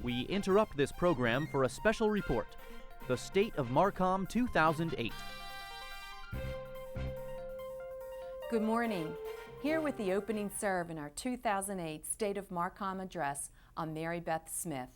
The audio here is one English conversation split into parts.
We interrupt this program for a special report. The State of MarCom 2008. Good morning. Here with the opening serve in our 2008 State of MarCom address, I'm Mary Beth Smith.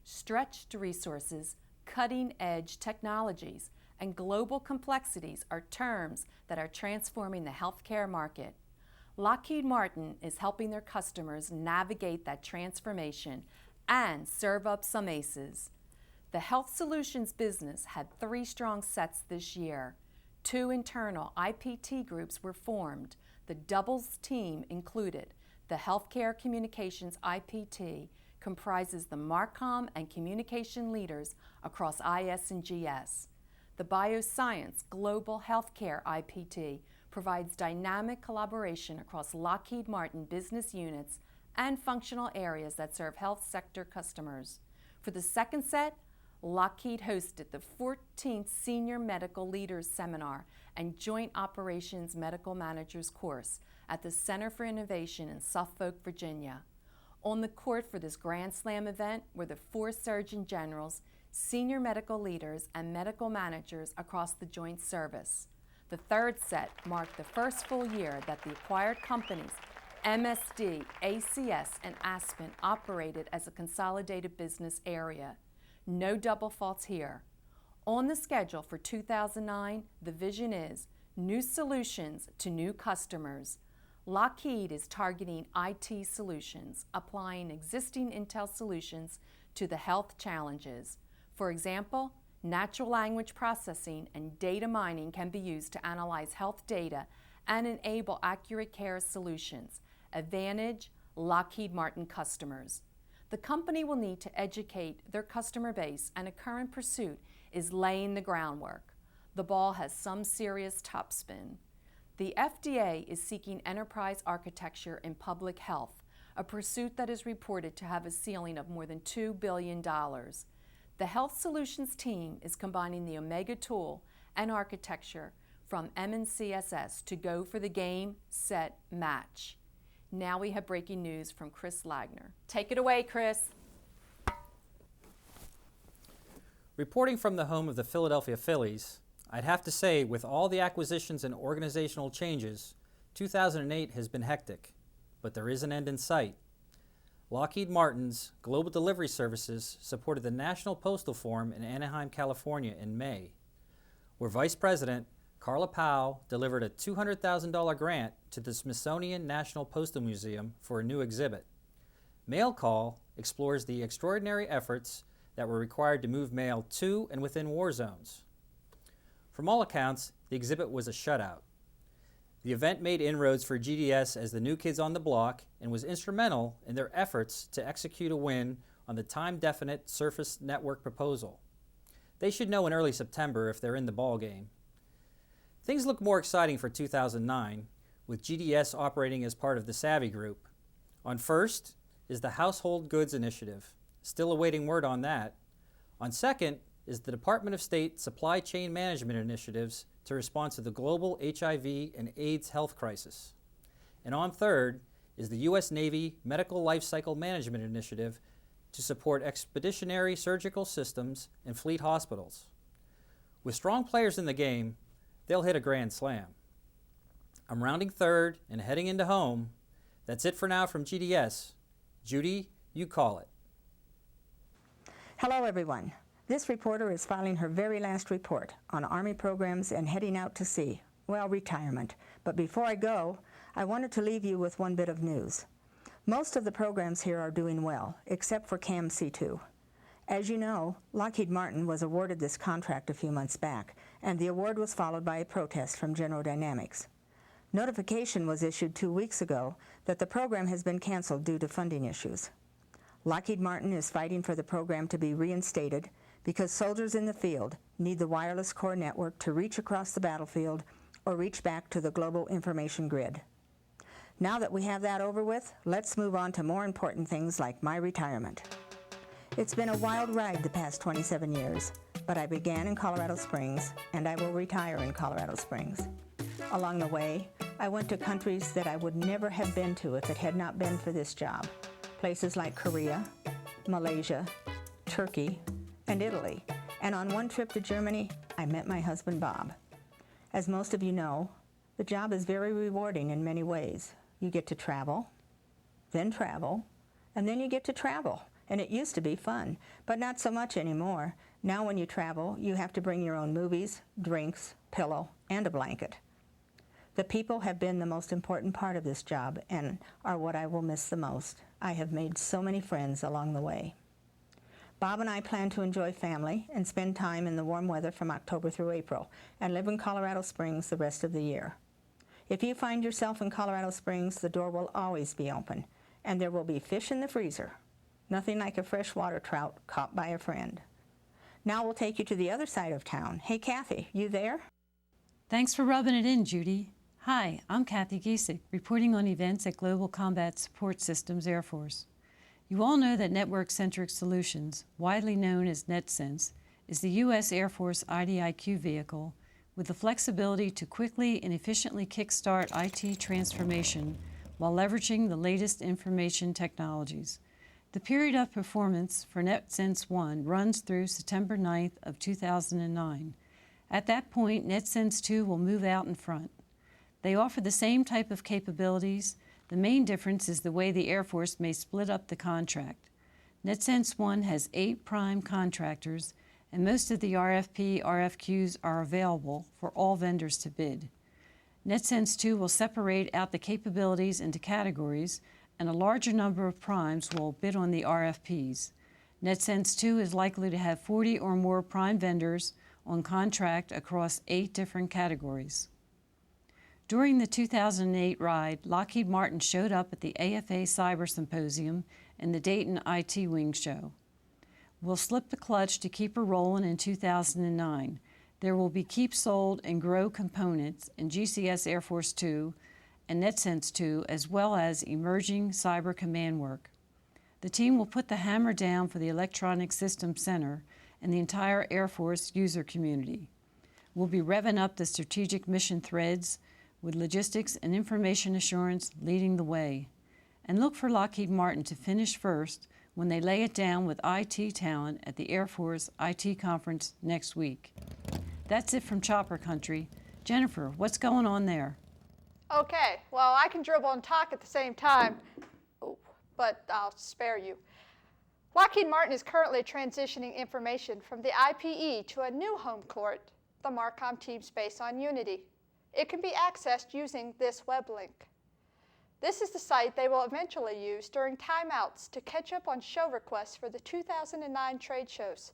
Stretched resources, cutting-edge technologies, and global complexities are terms that are transforming the healthcare market. Lockheed Martin is helping their customers navigate that transformation and serve up some aces. The Health Solutions business had 3 strong sets this year. 2 internal IPT groups were formed. The doubles team included the Healthcare Communications IPT, comprises the MarCom and communication leaders across IS and GS. The Bioscience Global Healthcare IPT provides dynamic collaboration across Lockheed Martin business units and functional areas that serve health sector customers. For the second set, Lockheed hosted the 14th Senior Medical Leaders Seminar and Joint Operations Medical Managers course at the Center for Innovation in Suffolk, Virginia. On the court for this Grand Slam event were the 4 Surgeon Generals, senior medical leaders, and medical managers across the joint service. The third set marked the first full year that the acquired companies MSD, ACS, and Aspen operated as a consolidated business area. No double faults here. On the schedule for 2009, the vision is new solutions to new customers. Lockheed is targeting IT solutions, applying existing Intel solutions to the health challenges. For example, natural language processing and data mining can be used to analyze health data and enable accurate care solutions. Advantage Lockheed Martin customers. The company will need to educate their customer base, and a current pursuit is laying the groundwork. The ball has some serious topspin. The FDA is seeking enterprise architecture in public health, a pursuit that is reported to have a ceiling of more than $2 billion. The Health Solutions team is combining the Omega tool and architecture from MNCSS to go for the game, set, match. Now we have breaking news from Chris Lagner. Take it away, Chris. Reporting from the home of the Philadelphia Phillies, I'd have to say, with all the acquisitions and organizational changes, 2008 has been hectic, but there is an end in sight. Lockheed Martin's Global Delivery Services supported the National Postal Forum in Anaheim, California in May, where Vice President Carla Powell delivered a $200,000 grant to the Smithsonian National Postal Museum for a new exhibit. Mail Call explores the extraordinary efforts that were required to move mail to and within war zones. From all accounts, the exhibit was a shutout. The event made inroads for GDS as the new kids on the block and was instrumental in their efforts to execute a win on the time-definite surface network proposal. They should know in early September if they're in the ball game. Things look more exciting for 2009, with GDS operating as part of the Savvy Group. On first is the Household Goods Initiative, still awaiting word on that. On second is the Department of State Supply Chain Management Initiatives to respond to the global HIV and AIDS health crisis. And on third is the U.S. Navy Medical Life Cycle Management Initiative to support expeditionary surgical systems and fleet hospitals. With strong players in the game, they'll hit a grand slam. I'm rounding third and heading into home. That's it for now from GDS. Judy, you call it. Hello, everyone. This reporter is filing her very last report on Army programs and heading out to sea. Well, retirement. But before I go, I wanted to leave you with one bit of news. Most of the programs here are doing well, except for CAM C2. As you know, Lockheed Martin was awarded this contract a few months back, and the award was followed by a protest from General Dynamics. Notification was issued 2 weeks ago that the program has been canceled due to funding issues. Lockheed Martin is fighting for the program to be reinstated because soldiers in the field need the wireless core network to reach across the battlefield or reach back to the global information grid. Now that we have that over with, let's move on to more important things like my retirement. It's been a wild ride the past 27 years, but I began in Colorado Springs, and I will retire in Colorado Springs. Along the way, I went to countries that I would never have been to if it had not been for this job. Places like Korea, Malaysia, Turkey, and Italy. And on one trip to Germany, I met my husband, Bob. As most of you know, the job is very rewarding in many ways. You get to travel, and then you get to travel. And it used to be fun, but not so much anymore. Now when you travel, you have to bring your own movies, drinks, pillow, and a blanket. The people have been the most important part of this job and are what I will miss the most. I have made so many friends along the way. Bob and I plan to enjoy family and spend time in the warm weather from October through April and live in Colorado Springs the rest of the year. If you find yourself in Colorado Springs, the door will always be open, and there will be fish in the freezer. Nothing like a freshwater trout caught by a friend. Now we'll take you to the other side of town. Hey, Kathy, you there? Thanks for rubbing it in, Judy. Hi, I'm Kathy Giesick, reporting on events at Global Combat Support Systems Air Force. You all know that Network-Centric Solutions, widely known as NetSense, is the U.S. Air Force IDIQ vehicle with the flexibility to quickly and efficiently kickstart IT transformation while leveraging the latest information technologies. The period of performance for NetSense 1 runs through September 9th of 2009. At that point, NetSense 2 will move out in front. They offer the same type of capabilities. The main difference is the way the Air Force may split up the contract. NetSense 1 has 8 prime contractors, and most of the RFQs are available for all vendors to bid. NetSense 2 will separate out the capabilities into categories, and a larger number of primes will bid on the RFPs. NetSense 2 is likely to have 40 or more prime vendors on contract across 8 different categories. During the 2008 ride, Lockheed Martin showed up at the AFA Cyber Symposium and the Dayton IT Wing Show. We'll slip the clutch to keep her rolling in 2009. There will be Keep Sold and Grow components in GCS Air Force 2 and NetSense 2, as well as emerging cyber command work. The team will put the hammer down for the Electronic Systems Center and the entire Air Force user community. We'll be revving up the strategic mission threads with logistics and information assurance leading the way. And look for Lockheed Martin to finish first when they lay it down with IT talent at the Air Force IT Conference next week. That's it from Chopper Country. Jennifer, what's going on there? Okay, well, I can dribble and talk at the same time, but I'll spare you. Lockheed Martin is currently transitioning information from the IPE to a new home court, the MarCom team space on Unity. It can be accessed using this web link. This is the site they will eventually use during timeouts to catch up on show requests for the 2009 trade shows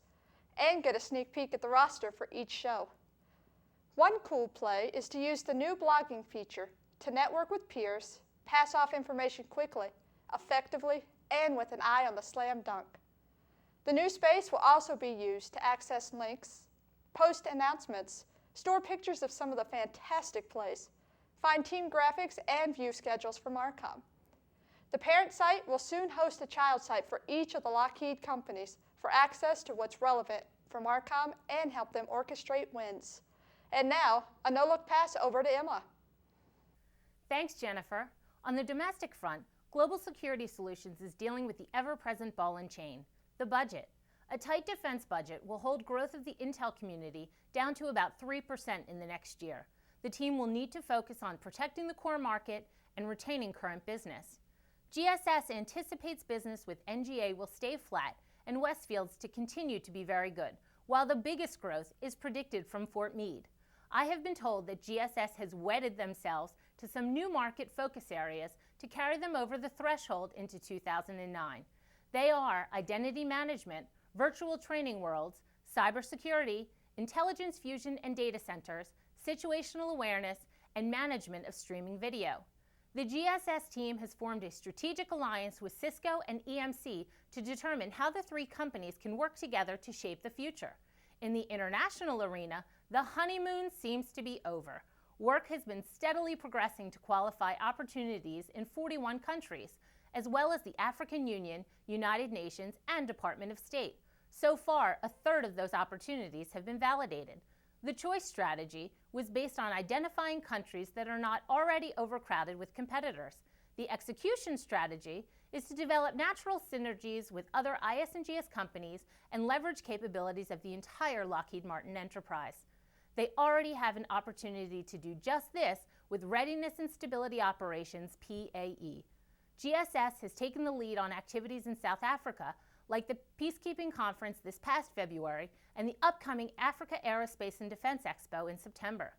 and get a sneak peek at the roster for each show. One cool play is to use the new blogging feature to network with peers, pass off information quickly, effectively, and with an eye on the slam dunk. The new space will also be used to access links, post announcements, store pictures of some of the fantastic plays, find team graphics, and view schedules for MarCom. The parent site will soon host a child site for each of the Lockheed companies for access to what's relevant for MarCom and help them orchestrate wins. And now, a no-look pass over to Emma. Thanks, Jennifer. On the domestic front, Global Security Solutions is dealing with the ever-present ball and chain, the budget. A tight defense budget will hold growth of the intel community down to about 3% in the next year. The team will need to focus on protecting the core market and retaining current business. GSS anticipates business with NGA will stay flat and Westfield's to continue to be very good, while the biggest growth is predicted from Fort Meade. I have been told that GSS has wedded themselves to some new market focus areas to carry them over the threshold into 2009. They are identity management, virtual training worlds, cybersecurity, intelligence fusion and data centers, situational awareness, and management of streaming video. The GSS team has formed a strategic alliance with Cisco and EMC to determine how the 3 companies can work together to shape the future. In the international arena, the honeymoon seems to be over. Work has been steadily progressing to qualify opportunities in 41 countries, as well as the African Union, United Nations, and Department of State. So far, a third of those opportunities have been validated. The choice strategy was based on identifying countries that are not already overcrowded with competitors. The execution strategy is to develop natural synergies with other IS&GS companies and leverage capabilities of the entire Lockheed Martin enterprise. They already have an opportunity to do just this with Readiness and Stability Operations, PAE. GSS has taken the lead on activities in South Africa, like the Peacekeeping Conference this past February and the upcoming Africa Aerospace and Defense Expo in September.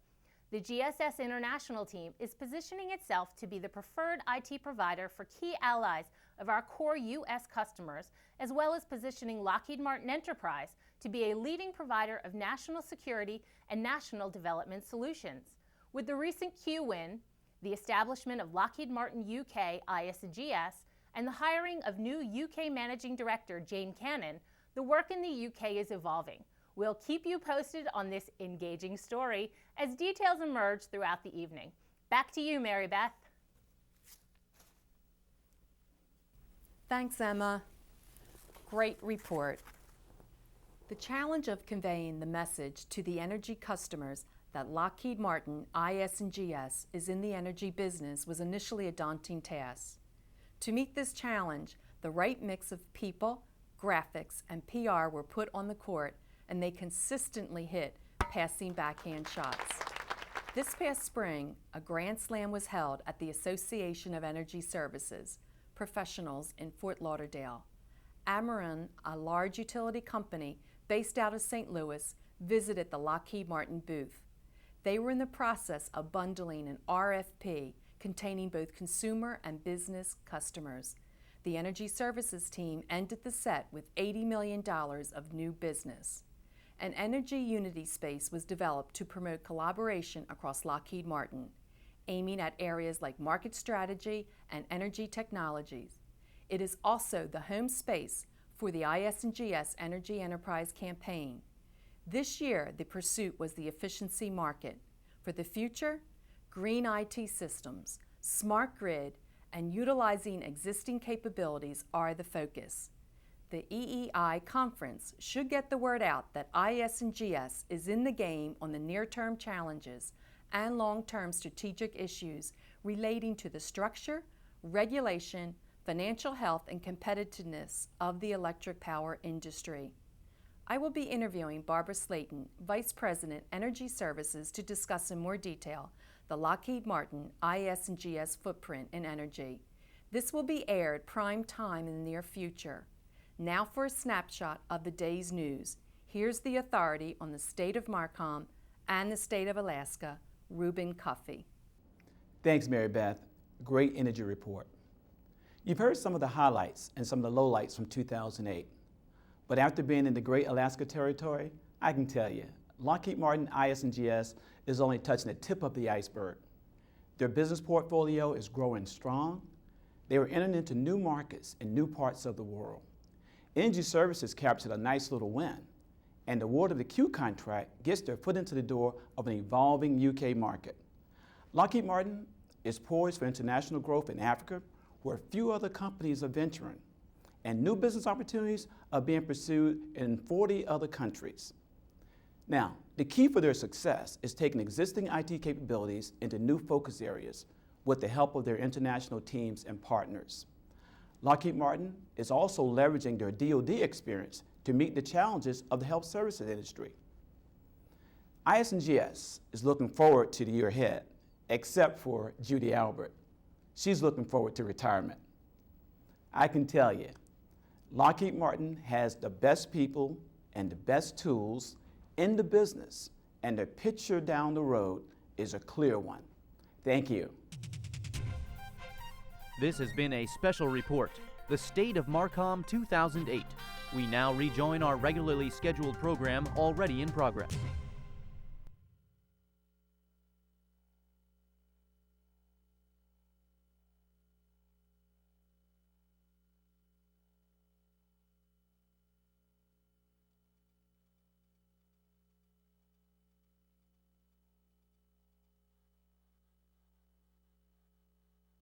The GSS International team is positioning itself to be the preferred IT provider for key allies of our core U.S. customers, as well as positioning Lockheed Martin Enterprise to be a leading provider of national security and national development solutions. With the recent Q win, the establishment of Lockheed Martin UK IS&GS, and the hiring of new UK Managing Director Jane Cannon, the work in the UK is evolving. We'll keep you posted on this engaging story as details emerge throughout the evening. Back to you, Mary Beth. Thanks, Emma. Great report. The challenge of conveying the message to the energy customers that Lockheed Martin IS&GS is in the energy business was initially a daunting task. To meet this challenge, the right mix of people, graphics, and PR were put on the court, and they consistently hit passing backhand shots. This past spring, a Grand Slam was held at the Association of Energy Services Professionals in Fort Lauderdale. Ameren, a large utility company based out of St. Louis, visited the Lockheed Martin booth. They were in the process of bundling an RFP containing both consumer and business customers. The Energy Services team ended the set with $80 million of new business. An energy unity space was developed to promote collaboration across Lockheed Martin, aiming at areas like market strategy and energy technologies. It is also the home space for the IS&GS Energy Enterprise campaign. This year, the pursuit was the efficiency market. For the future, green IT systems, smart grid, and utilizing existing capabilities are the focus. The EEI conference should get the word out that IS&GS is in the game on the near-term challenges and long-term strategic issues relating to the structure, regulation, financial health, and competitiveness of the electric power industry. I will be interviewing Barbara Slayton, Vice President, Energy Services, to discuss in more detail the Lockheed Martin IS&GS footprint in energy. This will be aired prime time in the near future. Now for a snapshot of the day's news. Here's the authority on the state of MarCom and the state of Alaska, Reuben Cuffey. Thanks, Mary Beth. Great energy report. You've heard some of the highlights and some of the lowlights from 2008. But after being in the Great Alaska Territory, I can tell you, Lockheed Martin IS&GS is only touching the tip of the iceberg. Their business portfolio is growing strong. They are entering into new markets in new parts of the world. Energy Services captured a nice little win, and the award of the Q contract gets their foot into the door of an evolving UK market. Lockheed Martin is poised for international growth in Africa, where few other companies are venturing, and new business opportunities are being pursued in 40 other countries. Now, the key for their success is taking existing IT capabilities into new focus areas with the help of their international teams and partners. Lockheed Martin is also leveraging their DoD experience to meet the challenges of the health services industry. IS&GS is looking forward to the year ahead, except for Judy Albert. She's looking forward to retirement. I can tell you, Lockheed Martin has the best people and the best tools in the business, and the picture down the road is a clear one. Thank you. This has been a special report, the State of MarCom 2008. We now rejoin our regularly scheduled program already in progress.